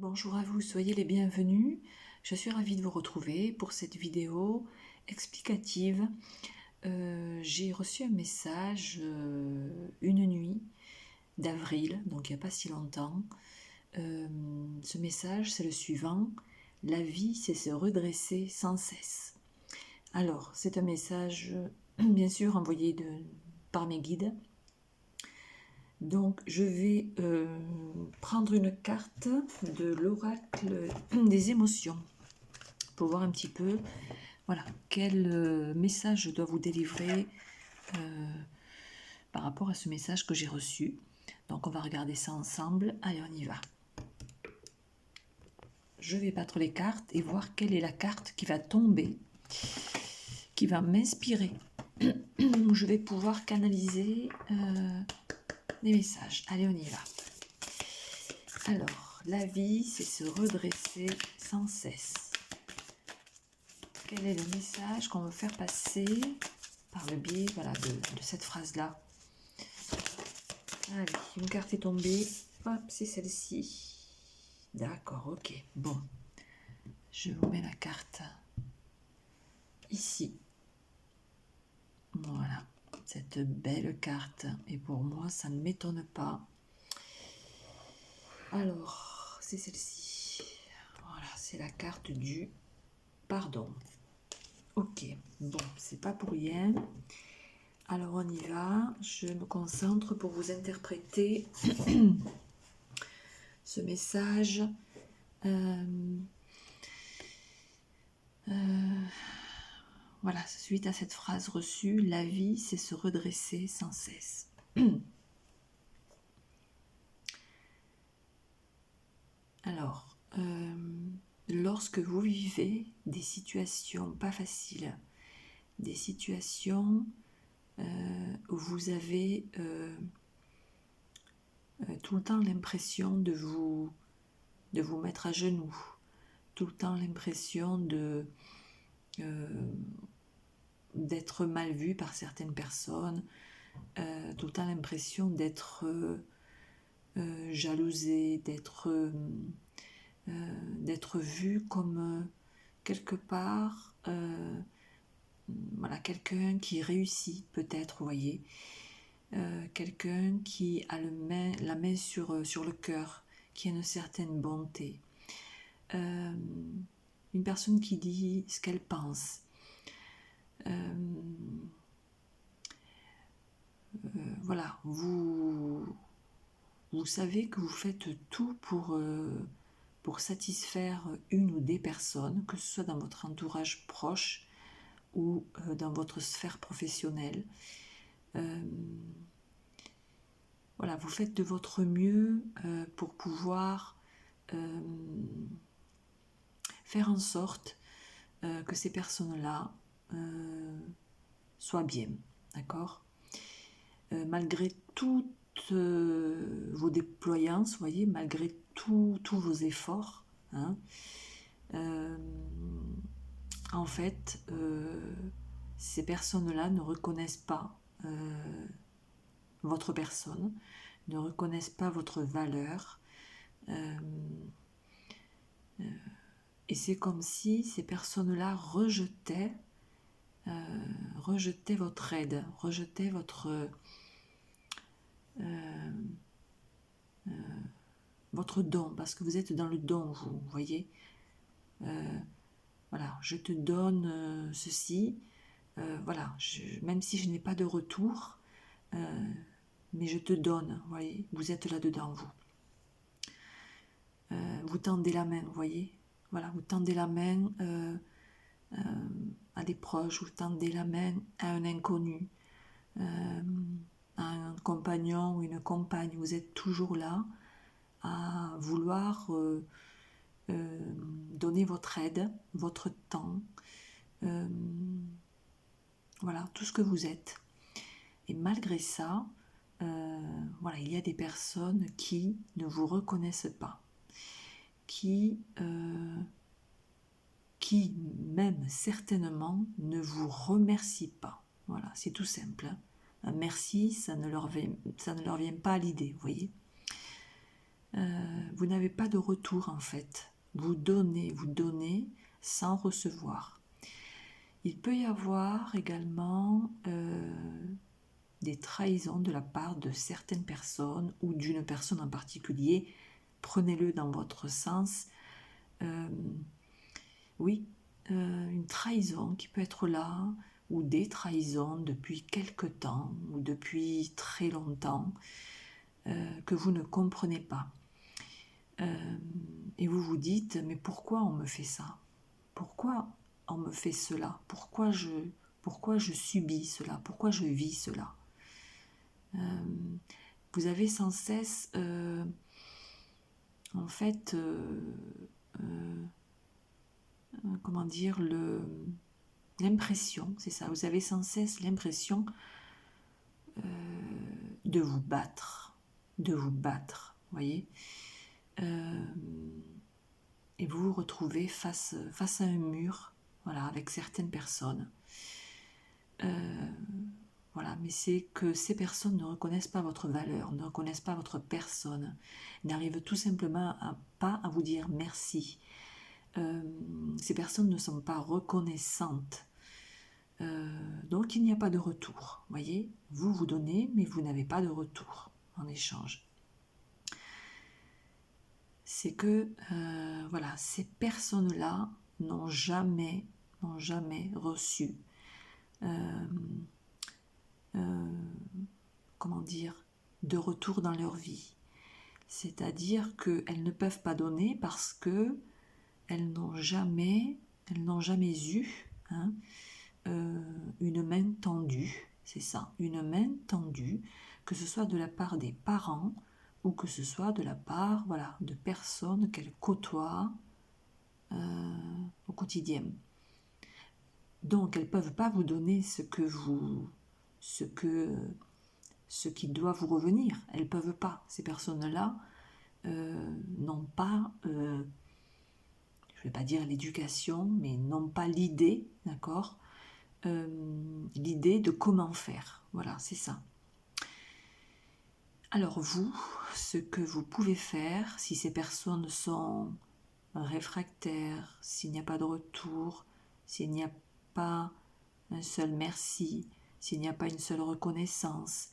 Bonjour à vous, soyez les bienvenus. Je suis ravie de vous retrouver pour cette vidéo explicative. J'ai reçu un message une nuit d'avril, donc il n'y a pas si longtemps. Ce message, c'est le suivant: la vie, c'est se redresser sans cesse. Alors, c'est un message, bien sûr, envoyé par mes guides. Donc, je vais prendre une carte de l'oracle des émotions pour voir un petit peu, voilà, quel message je dois vous délivrer par rapport à ce message que j'ai reçu. Donc, on va regarder ça ensemble. Allez, on y va. Je vais battre les cartes et voir quelle est la carte qui va tomber, qui va m'inspirer. Je vais pouvoir canaliser les messages. Allez, on y va. Alors, la vie, c'est se redresser sans cesse. Quel est le message qu'on veut faire passer par le biais, voilà, de cette phrase-là? Allez, une carte est tombée. Hop, c'est celle-ci. D'accord, ok. Bon, je vous mets la carte ici. Voilà, cette belle carte. Et pour moi, ça ne m'étonne pas. Alors, c'est celle-ci. Voilà, c'est la carte du pardon. Ok, bon, c'est pas pour rien. Alors on y va, je me concentre pour vous interpréter ce message. Voilà, suite à cette phrase reçue, la vie, c'est se redresser sans cesse. Alors, lorsque vous vivez des situations pas faciles, des situations où vous avez tout le temps l'impression de vous mettre à genoux, tout le temps l'impression d'être mal vu par certaines personnes, tout le temps l'impression d'être jalousé, d'être vu comme quelque part voilà, quelqu'un qui réussit peut-être, vous voyez, quelqu'un qui a la main sur le cœur, qui a une certaine bonté, une personne qui dit ce qu'elle pense. Voilà, vous savez que vous faites tout pour satisfaire une ou des personnes, que ce soit dans votre entourage proche ou dans votre sphère professionnelle. Voilà, vous faites de votre mieux pour pouvoir faire en sorte que ces personnes-là soient bien, d'accord ? Malgré toutes vos déployances, vous voyez, malgré tous vos efforts, hein, en fait, ces personnes-là ne reconnaissent pas votre personne, ne reconnaissent pas votre valeur, et c'est comme si ces personnes-là rejetaient votre aide, rejetaient votre don, parce que vous êtes dans le don, vous voyez. Voilà, je te donne ceci, voilà, même si je n'ai pas de retour, mais je te donne, vous voyez, vous êtes là-dedans, vous. Vous tendez la main, vous voyez, voilà, vous tendez la main à des proches, vous tendez la main à un inconnu, à un compagnon ou une compagne, vous êtes toujours là à vouloir donner votre aide, votre temps, voilà, tout ce que vous êtes. Et malgré ça, voilà, il y a des personnes qui ne vous reconnaissent pas, qui même certainement ne vous remercient pas. Voilà, c'est tout simple. Hein. Un merci, ça ne leur vient pas à l'idée, vous voyez. vous n'avez pas de retour en fait. Vous donnez sans recevoir. Il peut y avoir également des trahisons de la part de certaines personnes ou d'une personne en particulier. Prenez-le dans votre sens. Oui, une trahison qui peut être là, ou des trahisons depuis quelque temps, ou depuis très longtemps, que vous ne comprenez pas. Et vous vous dites, mais pourquoi on me fait ça? Pourquoi on me fait cela? Pourquoi je subis cela? Pourquoi je vis cela? Vous avez sans cesse, en fait, comment dire, l'impression, c'est ça, vous avez sans cesse l'impression de vous battre, voyez, et vous vous retrouvez face à un mur, voilà, avec certaines personnes. Voilà, mais c'est que ces personnes ne reconnaissent pas votre valeur, ne reconnaissent pas votre personne, n'arrivent tout simplement pas à vous dire merci. Ces personnes ne sont pas reconnaissantes. Donc il n'y a pas de retour. Voyez, vous donnez, mais vous n'avez pas de retour en échange. C'est que voilà, ces personnes-là n'ont jamais reçu comment dire, de retour dans leur vie. C'est-à-dire qu'elles ne peuvent pas donner parce que elles n'ont jamais eu une main tendue, c'est ça, une main tendue, que ce soit de la part des parents ou que ce soit de la part, voilà, de personnes qu'elles côtoient au quotidien. Donc elles ne peuvent pas vous donner ce qui doit vous revenir. Elles ne peuvent pas. Ces personnes-là n'ont pas, je ne vais pas dire l'éducation, mais n'ont pas l'idée, d'accord, l'idée de comment faire. Voilà, c'est ça. Alors vous, ce que vous pouvez faire, si ces personnes sont réfractaires, s'il n'y a pas de retour, s'il n'y a pas un seul merci, s'il n'y a pas une seule reconnaissance,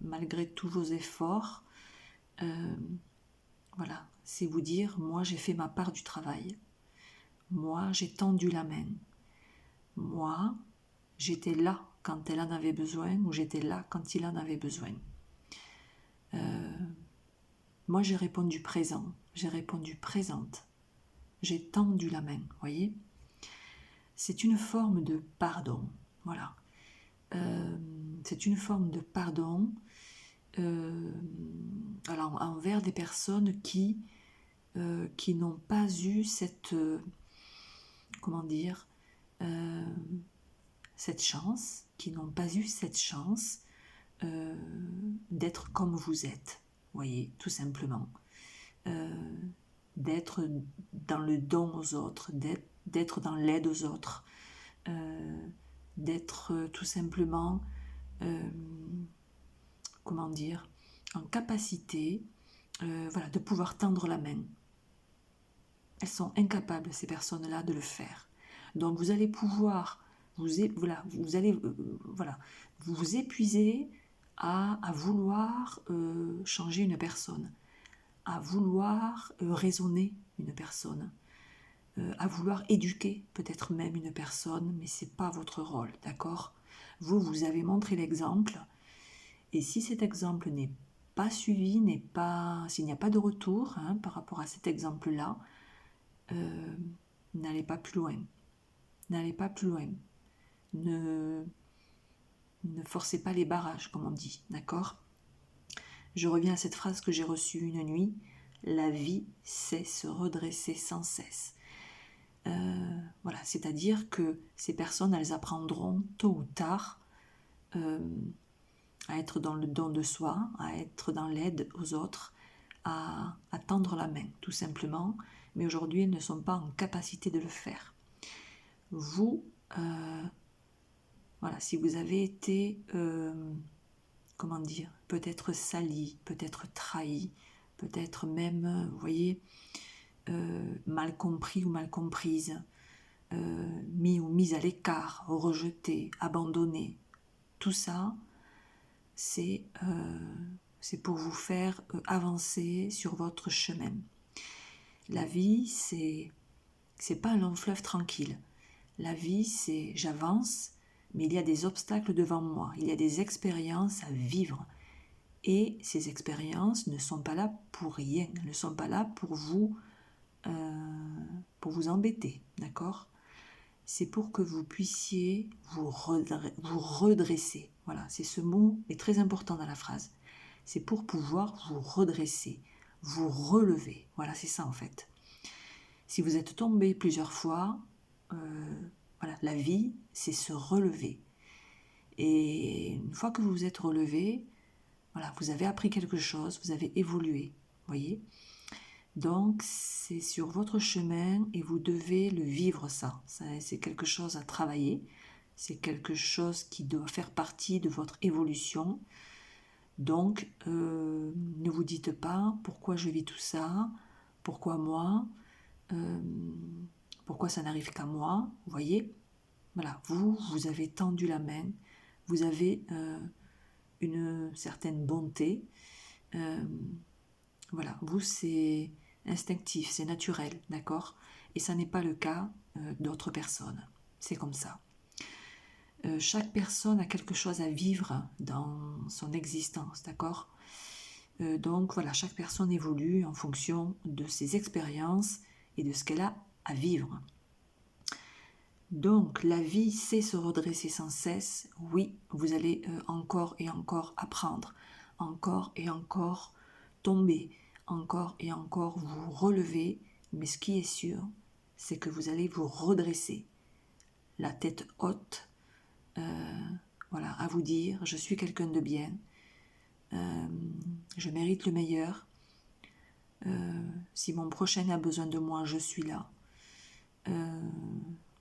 malgré tous vos efforts, voilà, c'est vous dire, moi j'ai fait ma part du travail, moi j'ai tendu la main, moi j'étais là quand elle en avait besoin ou j'étais là quand il en avait besoin. Moi j'ai répondu présent, j'ai répondu présente, j'ai tendu la main, voyez. C'est une forme de pardon, voilà. C'est une forme de pardon alors, envers des personnes qui n'ont pas eu cette, comment dire, cette chance, qui n'ont pas eu cette chance d'être comme vous êtes, voyez, tout simplement. D'être dans le don aux autres, d'être dans l'aide aux autres, d'être tout simplement, comment dire, en capacité voilà, de pouvoir tendre la main. Elles sont incapables, ces personnes-là, de le faire. Donc vous allez pouvoir, vous allez vous épuiser à vouloir changer une personne, à vouloir raisonner une personne, à vouloir éduquer peut-être même une personne, mais ce n'est pas votre rôle, d'accord? Vous avez montré l'exemple, et si cet exemple n'est pas suivi, s'il n'y a pas de retour par rapport à cet exemple-là, n'allez pas plus loin. N'allez pas plus loin. Ne forcez pas les barrages, comme on dit, d'accord? Je reviens à cette phrase que j'ai reçue une nuit. La vie sait se redresser sans cesse. Voilà, c'est-à-dire que ces personnes, elles apprendront tôt ou tard à être dans le don de soi, à être dans l'aide aux autres, à tendre la main, tout simplement. Mais aujourd'hui, elles ne sont pas en capacité de le faire. Vous, voilà, si vous avez été, comment dire, peut-être sali, peut-être trahi, peut-être même, vous voyez, mal compris ou mal comprise, mis ou mise à l'écart, rejeté, abandonné. Tout ça, c'est pour vous faire avancer sur votre chemin. La vie, c'est pas un long fleuve tranquille. La vie, c'est j'avance, mais il y a des obstacles devant moi, il y a des expériences à vivre. Et ces expériences ne sont pas là pour rien, ne sont pas là pour vous embêter, d'accord? C'est pour que vous puissiez vous redresser. Voilà, c'est ce mot est très important dans la phrase. C'est pour pouvoir vous redresser, vous relever. Voilà, c'est ça en fait. Si vous êtes tombé plusieurs fois, voilà, la vie, c'est se relever. Et une fois que vous vous êtes relevé, voilà, vous avez appris quelque chose, vous avez évolué, voyez. Donc, c'est sur votre chemin et vous devez le vivre ça. C'est quelque chose à travailler, c'est quelque chose qui doit faire partie de votre évolution. Donc, ne vous dites pas pourquoi je vis tout ça, pourquoi moi, pourquoi ça n'arrive qu'à moi, vous voyez. Voilà, vous avez tendu la main, vous avez une certaine bonté. Voilà, vous c'est instinctif, c'est naturel, d'accord? Et ça n'est pas le cas d'autres personnes. C'est comme ça. Chaque personne a quelque chose à vivre dans son existence, d'accord? Donc voilà, chaque personne évolue en fonction de ses expériences et de ce qu'elle a à vivre. Donc la vie sait se redresser sans cesse. Oui, vous allez encore et encore apprendre, encore et encore tomber, encore et encore vous relever, mais ce qui est sûr, c'est que vous allez vous redresser, la tête haute, voilà, à vous dire, je suis quelqu'un de bien, je mérite le meilleur, si mon prochain a besoin de moi, je suis là.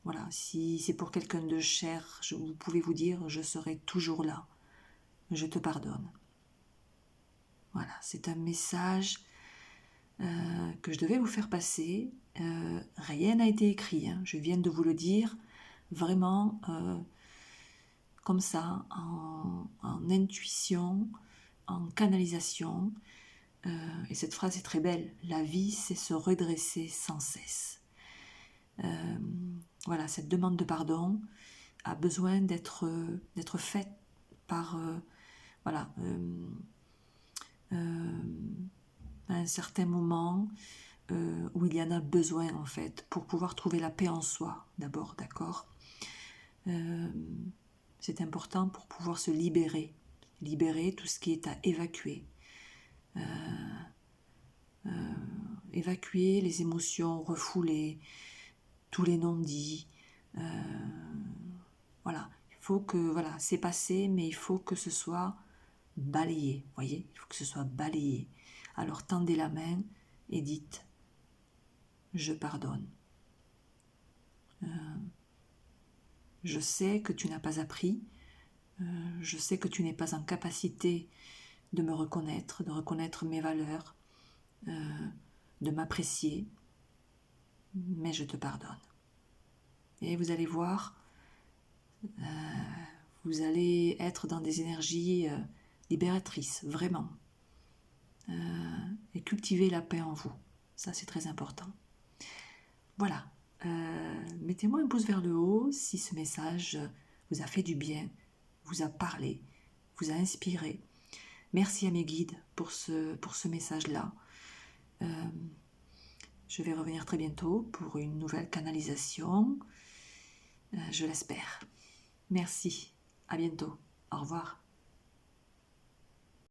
Voilà, si c'est pour quelqu'un de cher, vous pouvez vous dire, je serai toujours là, je te pardonne. Voilà, c'est un message que je devais vous faire passer. Rien n'a été écrit, hein. Je viens de vous le dire vraiment comme ça, en intuition, en canalisation. Et cette phrase est très belle. La vie, c'est se redresser sans cesse. Voilà, cette demande de pardon a besoin d'être faite par voilà, à un certain moment où il y en a besoin en fait pour pouvoir trouver la paix en soi d'abord, d'accord. C'est important pour pouvoir se libérer tout ce qui est à évacuer, évacuer les émotions refoulées, tous les non-dits. Voilà, il faut que, voilà, c'est passé, mais il faut que ce soit balayé, voyez, il faut que ce soit balayé. Alors tendez la main et dites, je pardonne. Je sais que tu n'as pas appris, je sais que tu n'es pas en capacité de me reconnaître, de reconnaître mes valeurs, de m'apprécier, mais je te pardonne. Et vous allez voir, vous allez être dans des énergies libératrices, vraiment. Et cultiver la paix en vous. Ça, c'est très important. Voilà. Mettez-moi un pouce vers le haut si ce message vous a fait du bien, vous a parlé, vous a inspiré. Merci à mes guides pour ce message-là. Je vais revenir très bientôt pour une nouvelle canalisation. Je l'espère. Merci. À bientôt. Au revoir.